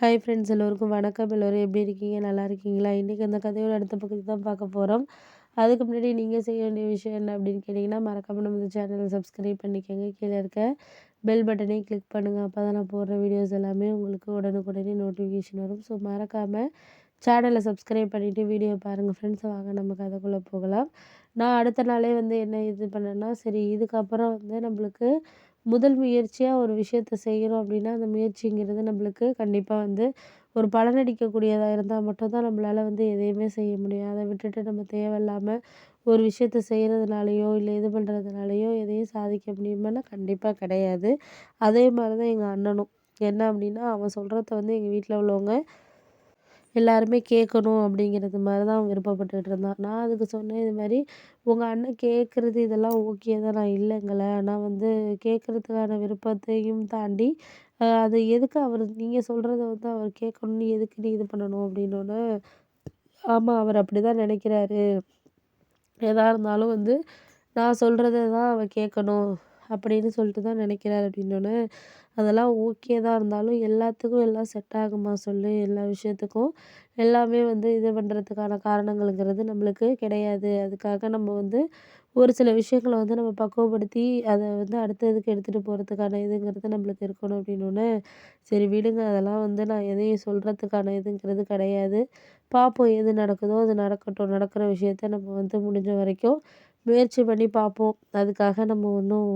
Hi friends எல்லோருக்கும் வணக்கம். எல்லோரும் எப்படி இருக்கீங்க? நல்லா இருக்கீங்களா? இன்றைக்கி அந்த கதையோட அடுத்த பக்கத்தை தான் பார்க்க போகிறோம். அதுக்கு முன்னாடி நீங்கள் செய்ய வேண்டிய விஷயம் என்ன அப்படின்னு கேட்டிங்கன்னா, மறக்காமல் நம்ம இந்த சேனலை சப்ஸ்கிரைப் பண்ணிக்கோங்க. கீழே இருக்க பெல் பட்டனையும் கிளிக் பண்ணுங்கள். அப்போ தான் நான் போடுற வீடியோஸ் எல்லாமே உங்களுக்கு உடனுக்குடனே நோட்டிஃபிகேஷன் வரும். ஸோ மறக்காமல் சேனலை சப்ஸ்கிரைப் பண்ணிவிட்டு வீடியோ பாருங்கள் ஃப்ரெண்ட்ஸ். வாங்க நம்ம கதைக்குள்ளே போகலாம். நான் அடுத்த நாளே வந்து இது பண்ணேன்னா, சரி இதுக்கப்புறம் வந்து நம்மளுக்கு முதல் முயற்சியாக ஒரு விஷயத்த செய்கிறோம் அப்படின்னா, அந்த முயற்சிங்கிறது நம்மளுக்கு கண்டிப்பாக வந்து ஒரு பலனளிக்கக்கூடியதா இருந்தா மட்டும் தான் நம்மளால வந்து எதையுமே செய்ய முடியும். அத விட்டுட்டு நம்ம தேவையில்லாம ஒரு விஷயத்த செய்கிறதுனாலயோ, இல்ல இது பண்ணுறதுனாலயோ எதையும் சாதிக்க முடியுமான்னா கண்டிப்பா கிடையாது. அதே மாரி தான் எங்க அண்ணனும். என்ன அப்படின்னா, அவன் சொல்றத வந்து எங்க வீட்ல உள்ளவங்க எல்லாருமே கேட்கணும் அப்படிங்கிறது மாரி தான் விருப்பப்பட்டுட்டு இருந்தான். நான் அதுக்கு சொன்னேன், இது மாரி உங்க அண்ணன் கேட்குறது இதெல்லாம் ஓகே தான், நான் இல்லைங்கல. ஆனா வந்து கேட்குறதுக்கான விருப்பத்தையும் தாண்டி, அது எதுக்கு அவரு நீங்க சொல்றத வந்து அவர் கேட்கணும்னு எதுக்கு நீ இது பண்ணணும் அப்படின்னோனே, ஆமா அவர் அப்படிதான் நினைக்கிறாரு. எதா இருந்தாலும் வந்து நான் சொல்றத தான் அவ கேட்கணும் அப்படின்னு சொல்லிட்டு தான் நினைக்கிறாரு அப்படின்னோனே, அதெல்லாம் ஓகே தான் இருந்தாலும் எல்லாத்துக்கும் எல்லாம் செட் ஆகுமா சொல்லு? எல்லா விஷயத்துக்கும் எல்லாமே வந்து இது பண்ணுறதுக்கான காரணங்கள்ங்கிறது நம்மளுக்கு கிடையாது. அதுக்காக நம்ம வந்து ஒரு சில விஷயங்கள வந்து நம்ம பக்குவப்படுத்தி அத வந்து அடுத்த இதுக்கு எடுத்துகிட்டு போகிறதுக்கான இதுங்கிறது நம்மளுக்கு இருக்கணும் அப்படின்னோனே, சரி விடுங்க அதெல்லாம் வந்து நான் எதையும் சொல்றதுக்கான இதுங்கிறது கிடையாது. பார்ப்போம் எது நடக்குதோ அது நடக்கட்டும். நடக்கிற விஷயத்த நம்ம வந்து முடிஞ்ச வரைக்கும் முயற்சி பண்ணி பார்ப்போம். அதுக்காக நம்ம ஒண்ணும்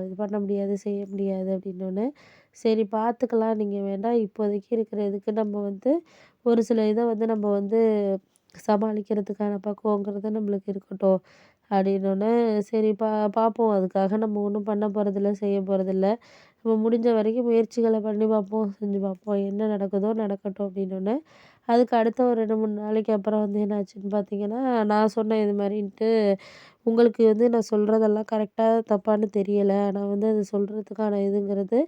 இது பண்ண முடியாது, செய்ய முடியாது அப்படின்னோனே, சரி பார்த்துக்கலாம். நீங்க வேணா இப்போதைக்கு இருக்கிற இதுக்கு நம்ம வந்து ஒரு சில இத வந்து நம்ம வந்து சமாளிக்கிறதுக்கான பக்குவங்கிறது நம்மளுக்கு இருக்கட்டும். அப்படின்னோனே, சரி பார்ப்போம். அதுக்காக நம்ம ஒண்ணும் பண்ண போறதில்ல, செய்ய போறதில்ல. நம்ம முடிஞ்ச வரைக்கும் முயற்சிகள பண்ணி பார்ப்போம், செஞ்சு பார்ப்போம். என்ன நடக்குதோ நடக்கட்டும் அப்படின்னோனே, அதுக்கு அடுத்த ஒரு 2, 3 நாளைக்கு அப்புறம் வந்து என்ன ஆச்சுன்னு பார்த்தீங்கன்னா, நான் சொன்னேன் இது மாரின்ட்டு, உங்களுக்கு வந்து நான் சொல்றதெல்லாம் கரெக்ட்டா தப்பான்னு தெரியல. ஆனா வந்து அது சொல்றதுக்கான இதுங்கிறது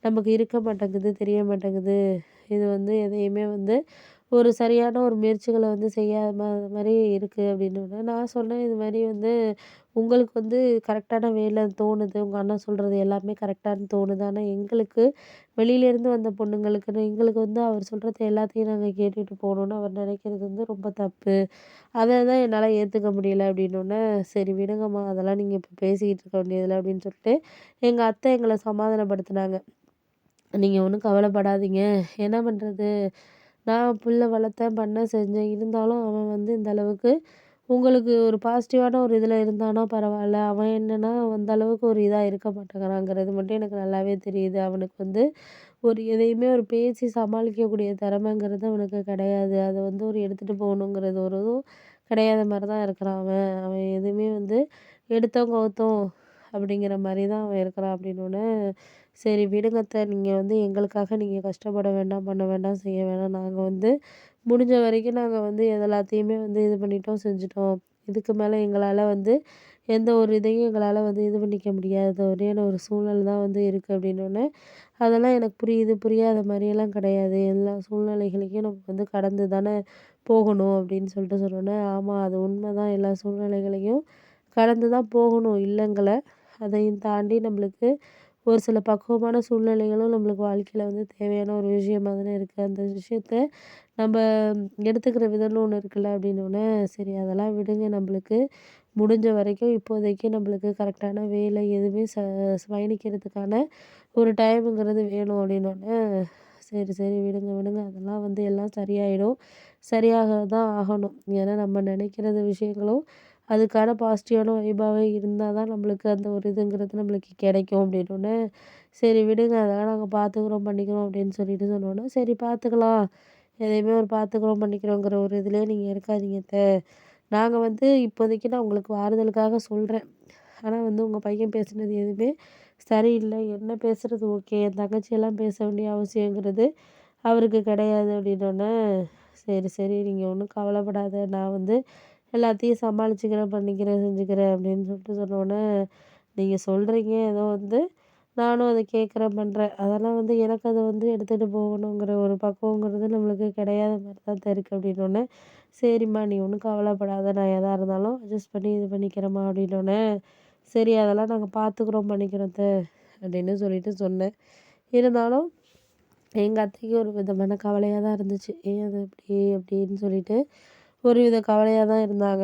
நமக்கு இருக்க மாட்டேங்குது, தெரிய மாட்டேங்குது. இது வந்து எதையுமே வந்து ஒரு சரியான ஒரு முயற்சிகள வந்து செய்யாம அது மாரி இருக்கு அப்படின்னோனே, நான் சொன்னேன் இது மாரி வந்து உங்களுக்கு வந்து கரெக்டான வேல தோணுது. உங்க அண்ணன் சொல்றது எல்லாமே கரெக்டான்னு தோணுது. ஆனா எங்களுக்கு வெளியிலேருந்து வந்த பொண்ணுங்களுக்குன்னு எங்களுக்கு வந்து அவர் சொல்றது எல்லாத்தையும் நாங்க கேட்டுட்டு போணும்னு அவர் நினைக்கிறது வந்து ரொம்ப தப்பு. அத தான் என்னால ஏத்துக்க முடியல அப்படின்னோனே, சரி விடுங்கம்மா அதெல்லாம் நீங்க இப்ப பேசிக்கிட்டு இருக்க வேண்டியதில்ல அப்படின்னு சொல்லிட்டு, எங்க அத்தை எங்கள சமாதானப்படுத்துனாங்க. நீங்க ஒண்ணும் கவலைப்படாதீங்க. என்ன பண்றது? நான் புள்ள வளர்த்தேன், பண்ணேன், செஞ்சேன். இருந்தாலும் அவன் வந்து இந்த அளவுக்கு உங்களுக்கு ஒரு பாசிட்டிவான ஒரு இதில இருந்தானா பரவால்ல. அவன் என்னன்னா அந்த அளவுக்கு ஒரு இதா இருக்க மாட்டேங்கிறாங்கிறது மட்டும் எனக்கு நல்லாவே தெரியுது. அவனுக்கு வந்து ஒரு எதையுமே ஒரு பேசி சமாளிக்கக்கூடிய திறமைங்கிறது அவனுக்கு கிடையாது. அத வந்து ஒரு எடுத்துட்டு போகணுங்கிறது ஒரு இதுவும் கிடையாத மாரி தான் இருக்கிறான் அவன். அவன் எதுவுமே வந்து எடுத்தோம், கவுத்தோம் அப்படிங்கிற மாரி தான் அவன் இருக்கிறான் அப்படின்னோனே, சரி விடுங்க அத்த. நீங்க வந்து எங்களுக்காக நீங்க கஷ்டப்பட வேண்டாம், பண்ண வேண்டாம், செய்ய வேணாம். நாங்க வந்து முடிஞ்ச வரைக்கும் நாங்க வந்து எல்லாத்தையுமே வந்து இது பண்ணிட்டோம், செஞ்சுட்டோம். இதுக்கு மேல எங்களால வந்து எந்த ஒரு இதையும் எங்களால வந்து இது பண்ணிக்க முடியாத ஒரேயான ஒரு சூழ்நிலை தான் வந்து இருக்கு அப்படின்னோனே, அதெல்லாம் எனக்கு புரியுது. புரியாத மாரியெல்லாம் கிடையாது. எல்லா சூழ்நிலைகளையும் நம்ம வந்து கடந்து தானே போகணும் அப்படின்னு சொல்லிட்டு சொன்னோனே, ஆமா அது உண்மைதான். எல்லா சூழ்நிலைகளையும் கடந்து தான் போகணும் இல்லங்கல. அதையும் தாண்டி நம்மளுக்கு ஒரு சில பக்குவமான சூழ்நிலைகளும் நம்மளுக்கு வாழ்க்கையில வந்து தேவையான ஒரு விஷயமா தானே இருக்கு. அந்த விஷயத்த நம்ப எடுத்துக்கிற விதம்னு ஒண்ணு இருக்குல்ல அப்படின்னோனே, சரி அதெல்லாம் விடுங்க நம்மளுக்கு முடிஞ்ச வரைக்கும் இப்போதைக்கு நம்மளுக்கு கரெக்டான வேலை எதுவுமே பயணிக்கிறதுக்கான ஒரு டைமுங்கிறது வேணும் அப்படின்னோனே, சரி, சரி விடுங்க, விடுங்க. அதெல்லாம் வந்து எல்லாம் சரியாயிடும். சரியாக தான் ஆகணும். ஏன்னா நம்ம நினைக்கிறது விஷயங்களும் அதுக்கான பாசிட்டிவான வைபாவே இருந்தா தான் நம்மளுக்கு அந்த ஒரு இதுங்கிறது நம்மளுக்கு கிடைக்கும் அப்படின்னோனே, சரி விடுங்க அதெல்லாம் நாங்க பார்த்துக்குறோம், பண்ணிக்கிறோம் அப்படின்னு சொல்லிட்டு சொன்னோனே, சரி பார்த்துக்கலாம். எதையுமே ஒரு பார்த்துக்குறோம், பண்ணிக்கிறோங்கிற ஒரு இதுலயே நீங்க இருக்காதீங்க அத்த. நாங்க வந்து இப்போதைக்கு நான் உங்களுக்கு ஆறுதலுக்காக சொல்றேன். ஆனா வந்து உங்க பையன் பேசுனது எதுவுமே சரியில்ல. என்ன பேசுறது ஓகே. என் தங்கச்சியெல்லாம் பேச வேண்டிய அவசியங்கிறது அவருக்கு கிடையாது அப்படின்னோனே, சரி, சரி நீங்க ஒண்ணும் கவலைப்படாத. நான் வந்து எல்லாத்தையும் சமாளிச்சுக்கிறேன், பண்ணிக்கிறேன், செஞ்சுக்கிறேன் அப்படின்னு சொல்லிட்டு சொன்னோனே, நீங்க சொல்றீங்க ஏதோ வந்து நானும் அத கேட்குறேன், பண்றேன். அதெல்லாம் வந்து எனக்கு அத வந்து எடுத்துட்டு போகணுங்கிற ஒரு பக்குவங்கிறது நம்மளுக்கு கிடையாத மாரி தான் இருக்கு அப்படின்னோனே, சரிம்மா நீ ஒண்ணும் கவலைப்படாத. நான் எதா இருந்தாலும் அட்ஜஸ்ட் பண்ணி இது பண்ணிக்கிறேம்மா அப்படின்னோனே, சரி அதெல்லாம் நாங்க பார்த்துக்குறோம், பண்ணிக்கிறோம் அத்த அப்படின்னு சொல்லிட்டு சொன்னேன். இருந்தாலும் எங்க அத்தைக்கு ஒரு விதமான கவலையா தான் இருந்துச்சு. ஏன் அது இப்படி அப்படின்னு சொல்லிட்டு ஒரு வித கவலையா தான் இருந்தாங்க.